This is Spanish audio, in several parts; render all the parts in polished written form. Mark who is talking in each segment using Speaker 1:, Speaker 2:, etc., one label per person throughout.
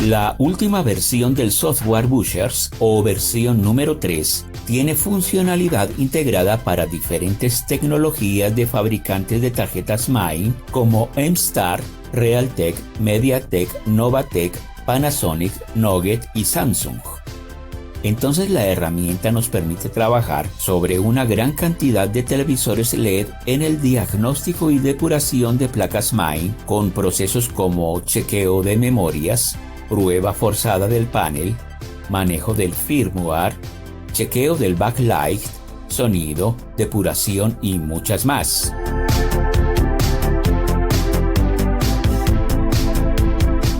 Speaker 1: La última versión del software Bushers, o versión número 3, tiene funcionalidad integrada para diferentes tecnologías de fabricantes de tarjetas MAIN como MStar, Realtek, MediaTek, Novatek, Panasonic, Nugget y Samsung. Entonces la herramienta nos permite trabajar sobre una gran cantidad de televisores LED en el diagnóstico y depuración de placas MAIN con procesos como chequeo de memorias, prueba forzada del panel, manejo del firmware, chequeo del backlight, sonido, depuración y muchas más.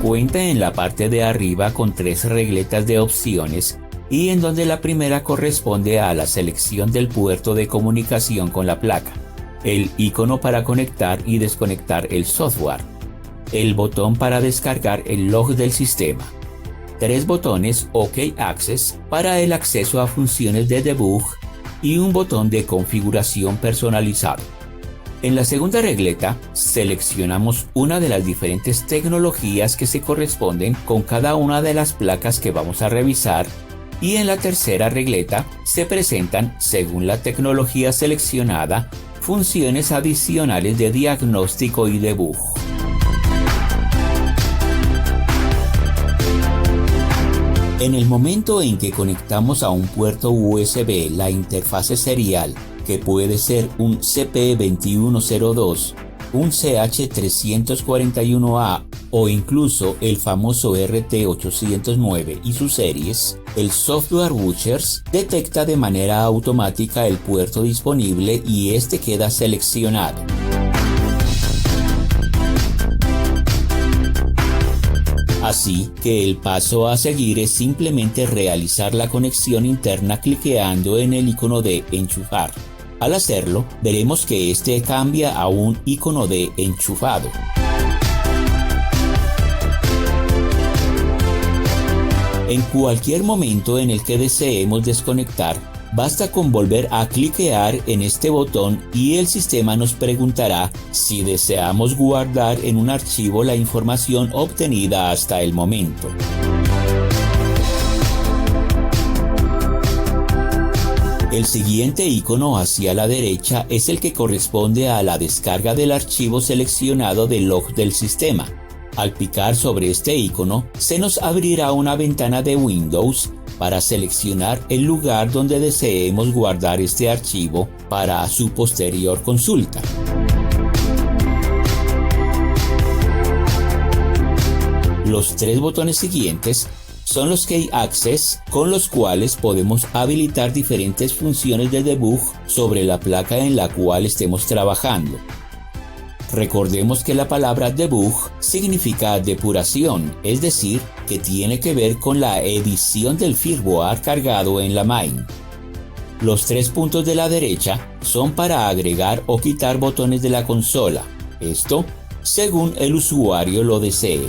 Speaker 1: Cuenta en la parte de arriba con 3 regletas de opciones y en donde la primera corresponde a la selección del puerto de comunicación con la placa, el icono para conectar y desconectar el software, el botón para descargar el log del sistema, 3 botones OK Access para el acceso a funciones de debug y un botón de configuración personalizado. En la segunda regleta seleccionamos una de las diferentes tecnologías que se corresponden con cada una de las placas que vamos a revisar y en la tercera regleta se presentan, según la tecnología seleccionada, funciones adicionales de diagnóstico y debug. En el momento en que conectamos a un puerto USB la interfase serial, que puede ser un CP2102, un CH341A o incluso el famoso RT809 y sus series, el software Bushers detecta de manera automática el puerto disponible y este queda seleccionado. Así que el paso a seguir es simplemente realizar la conexión interna cliqueando en el icono de enchufar. Al hacerlo, veremos que este cambia a un icono de enchufado. En cualquier momento en el que deseemos desconectar, basta con volver a cliquear en este botón y el sistema nos preguntará si deseamos guardar en un archivo la información obtenida hasta el momento. El siguiente icono hacia la derecha es el que corresponde a la descarga del archivo seleccionado del log del sistema. Al picar sobre este icono, se nos abrirá una ventana de Windows para seleccionar el lugar donde deseemos guardar este archivo para su posterior consulta. Los 3 botones siguientes son los Key Access, con los cuales podemos habilitar diferentes funciones de debug sobre la placa en la cual estemos trabajando. Recordemos que la palabra debug significa depuración, es decir, que tiene que ver con la edición del firmware cargado en la MAIN. Los 3 puntos de la derecha son para agregar o quitar botones de la consola, esto según el usuario lo desee.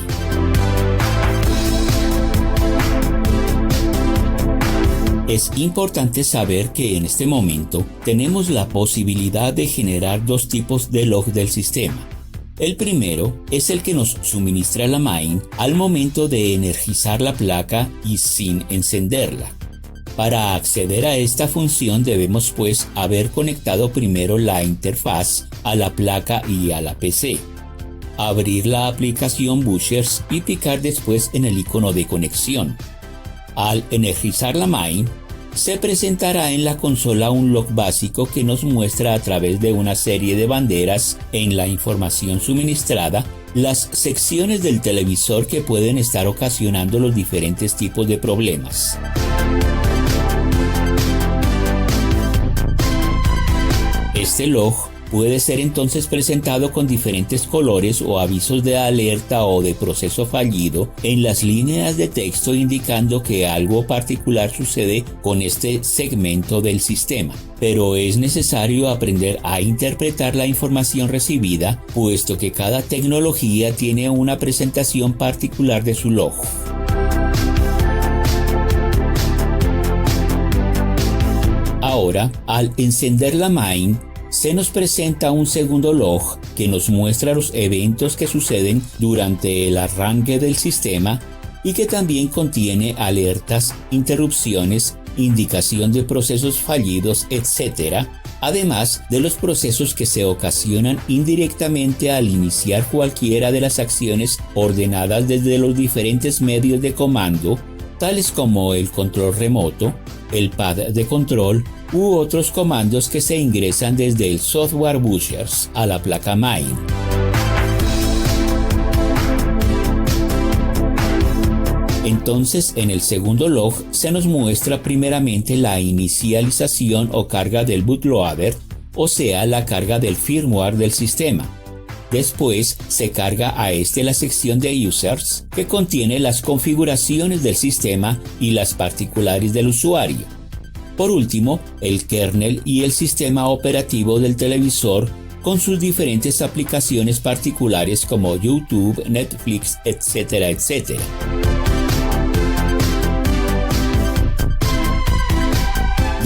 Speaker 1: Es importante saber que en este momento tenemos la posibilidad de generar 2 tipos de log del sistema. El primero es el que nos suministra la MAIN al momento de energizar la placa y sin encenderla. Para acceder a esta función debemos pues haber conectado primero la interfaz a la placa y a la PC. Abrir la aplicación Bushers y picar después en el icono de conexión. Al energizar la MAIN, se presentará en la consola un log básico que nos muestra a través de una serie de banderas en la información suministrada las secciones del televisor que pueden estar ocasionando los diferentes tipos de problemas. Este log puede ser entonces presentado con diferentes colores o avisos de alerta o de proceso fallido en las líneas de texto indicando que algo particular sucede con este segmento del sistema. Pero es necesario aprender a interpretar la información recibida, puesto que cada tecnología tiene una presentación particular de su log. Ahora, al encender la MAIN, se nos presenta un segundo log que nos muestra los eventos que suceden durante el arranque del sistema y que también contiene alertas, interrupciones, indicación de procesos fallidos, etc., además de los procesos que se ocasionan indirectamente al iniciar cualquiera de las acciones ordenadas desde los diferentes medios de comando, tales como el control remoto, el pad de control u otros comandos que se ingresan desde el software bushers a la placa main. Entonces, en el segundo log se nos muestra primeramente la inicialización o carga del bootloader, o sea, la carga del firmware del sistema. Después se carga a la sección de users, que contiene las configuraciones del sistema y las particulares del usuario. Por último, el kernel y el sistema operativo del televisor con sus diferentes aplicaciones particulares como YouTube, Netflix, etcétera, etcétera.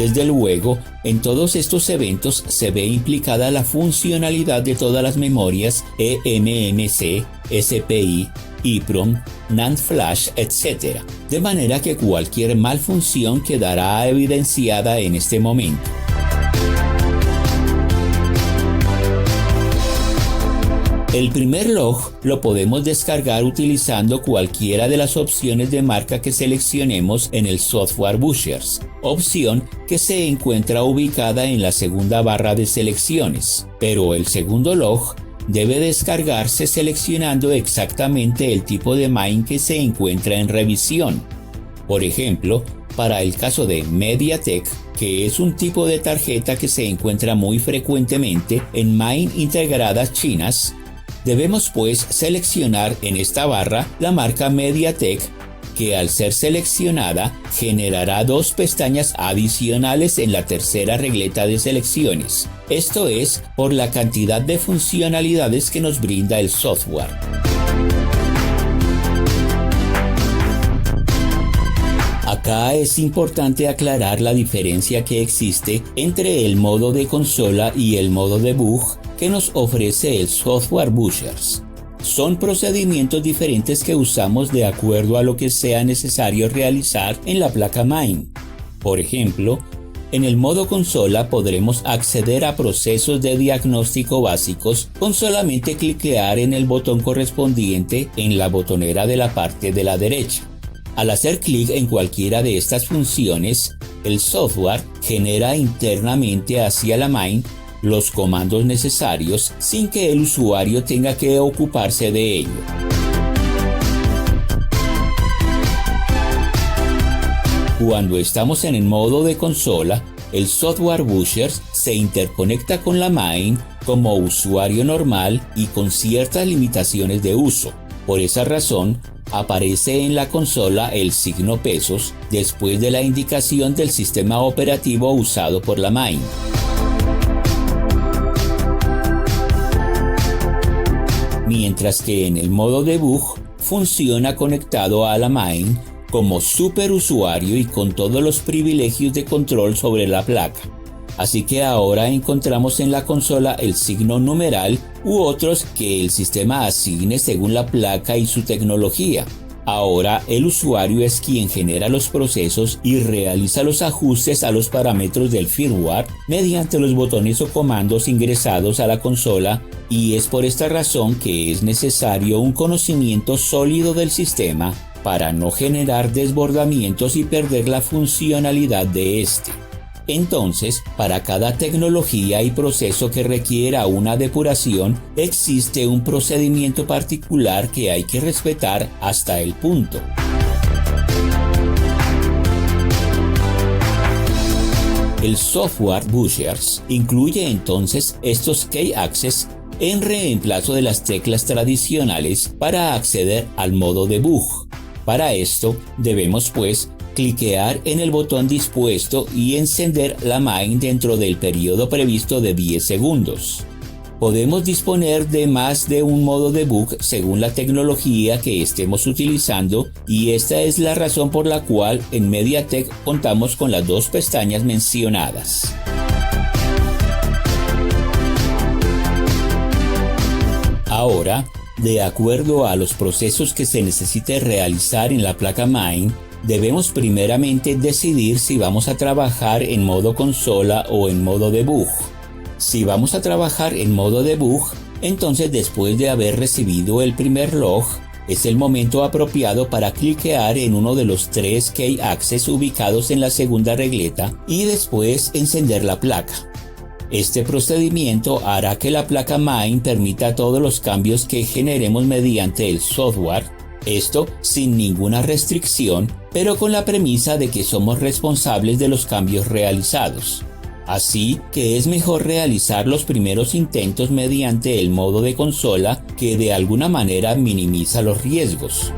Speaker 1: Desde luego, en todos estos eventos se ve implicada la funcionalidad de todas las memorias eMMC, SPI, EEPROM, NAND Flash, etc., de manera que cualquier malfunción quedará evidenciada en este momento. El primer log lo podemos descargar utilizando cualquiera de las opciones de marca que seleccionemos en el software bushers, opción que se encuentra ubicada en la segunda barra de selecciones, pero el segundo log debe descargarse seleccionando exactamente el tipo de main que se encuentra en revisión. Por ejemplo, para el caso de MediaTek, que es un tipo de tarjeta que se encuentra muy frecuentemente en main integradas chinas, debemos pues seleccionar en esta barra la marca MediaTek, que al ser seleccionada generará dos pestañas adicionales en la tercera regleta de selecciones. Esto es por la cantidad de funcionalidades que nos brinda el software. Acá es importante aclarar la diferencia que existe entre el modo de consola y el modo debug que nos ofrece el software bushers. Son procedimientos diferentes que usamos de acuerdo a lo que sea necesario realizar en la placa main. Por ejemplo, en el modo consola podremos acceder a procesos de diagnóstico básicos con solamente cliquear en el botón correspondiente en la botonera de la parte de la derecha. Al hacer clic en cualquiera de estas funciones, el software genera internamente hacia la main los comandos necesarios sin que el usuario tenga que ocuparse de ello. Cuando estamos en el modo de consola, el software busher se interconecta con la main como usuario normal y con ciertas limitaciones de uso. Por esa razón, aparece en la consola el signo pesos después de la indicación del sistema operativo usado por la main. Mientras que en el modo debug funciona conectado a la main como superusuario y con todos los privilegios de control sobre la placa. Así que ahora encontramos en la consola el signo numeral u otros que el sistema asigne según la placa y su tecnología. Ahora el usuario es quien genera los procesos y realiza los ajustes a los parámetros del firmware mediante los botones o comandos ingresados a la consola, y es por esta razón que es necesario un conocimiento sólido del sistema para no generar desbordamientos y perder la funcionalidad de este. Entonces, para cada tecnología y proceso que requiera una depuración, existe un procedimiento particular que hay que respetar hasta el punto. El software bushers incluye entonces estos key access en reemplazo de las teclas tradicionales para acceder al modo debug. Para esto, debemos pues cliquear en el botón dispuesto y encender la main dentro del periodo previsto de 10 segundos. Podemos disponer de más de un modo debug según la tecnología que estemos utilizando, y esta es la razón por la cual en MediaTek contamos con las dos pestañas mencionadas. Ahora, De acuerdo a los procesos que se necesite realizar en la placa Main, debemos primeramente decidir si vamos a trabajar en modo consola o en modo debug. Si vamos a trabajar en modo debug, entonces después de haber recibido el primer log, es el momento apropiado para cliquear en uno de los 3 key access ubicados en la segunda regleta y después encender la placa. Este procedimiento hará que la placa Main permita todos los cambios que generemos mediante el software, esto sin ninguna restricción, pero con la premisa de que somos responsables de los cambios realizados. Así que es mejor realizar los primeros intentos mediante el modo de consola, que de alguna manera minimiza los riesgos.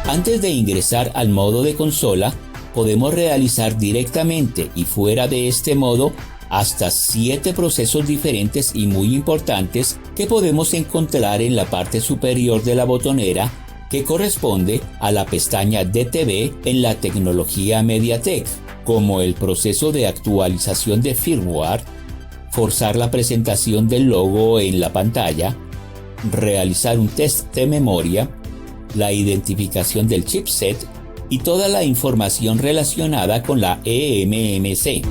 Speaker 1: Antes de ingresar al modo de consola, podemos realizar directamente y fuera de este modo hasta 7 procesos diferentes y muy importantes que podemos encontrar en la parte superior de la botonera, que corresponde a la pestaña DTV en la tecnología MediaTek, como el proceso de actualización de firmware, forzar la presentación del logo en la pantalla, realizar un test de memoria, la identificación del chipset y toda la información relacionada con la eMMC.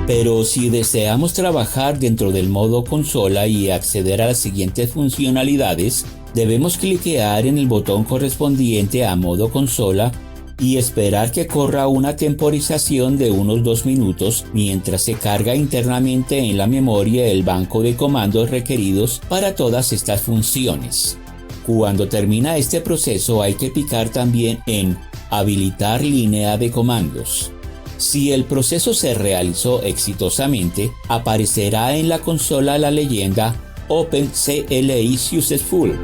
Speaker 1: Pero si deseamos trabajar dentro del modo consola y acceder a las siguientes funcionalidades, debemos cliquear en el botón correspondiente a modo consola y esperar que corra una temporización de unos 2 minutos mientras se carga internamente en la memoria el banco de comandos requeridos para todas estas funciones. Cuando termina este proceso hay que picar también en habilitar línea de comandos. Si el proceso se realizó exitosamente, aparecerá en la consola la leyenda Open CLI Successful.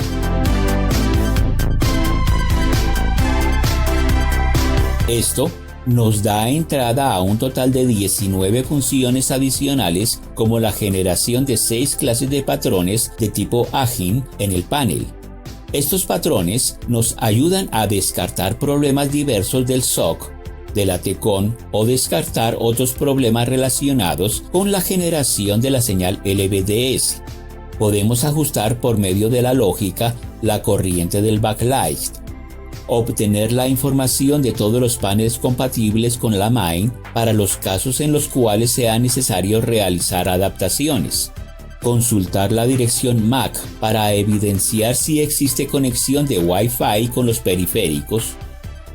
Speaker 1: Esto nos da entrada a un total de 19 funciones adicionales, como la generación de 6 clases de patrones de tipo Agin en el panel. Estos patrones nos ayudan a descartar problemas diversos del SOC, de la TCON o descartar otros problemas relacionados con la generación de la señal LVDS. Podemos ajustar por medio de la lógica la corriente del backlight, obtener la información de todos los paneles compatibles con la Main para los casos en los cuales sea necesario realizar adaptaciones, consultar la dirección MAC para evidenciar si existe conexión de Wi-Fi con los periféricos,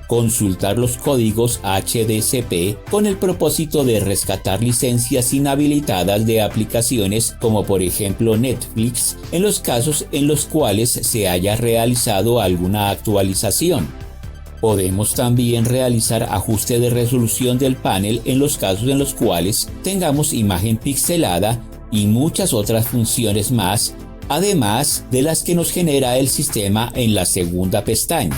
Speaker 1: consultar los códigos HDCP con el propósito de rescatar licencias inhabilitadas de aplicaciones como por ejemplo Netflix en los casos en los cuales se haya realizado alguna actualización. Podemos también realizar ajuste de resolución del panel en los casos en los cuales tengamos imagen pixelada y muchas otras funciones más, además de las que nos genera el sistema en la segunda pestaña.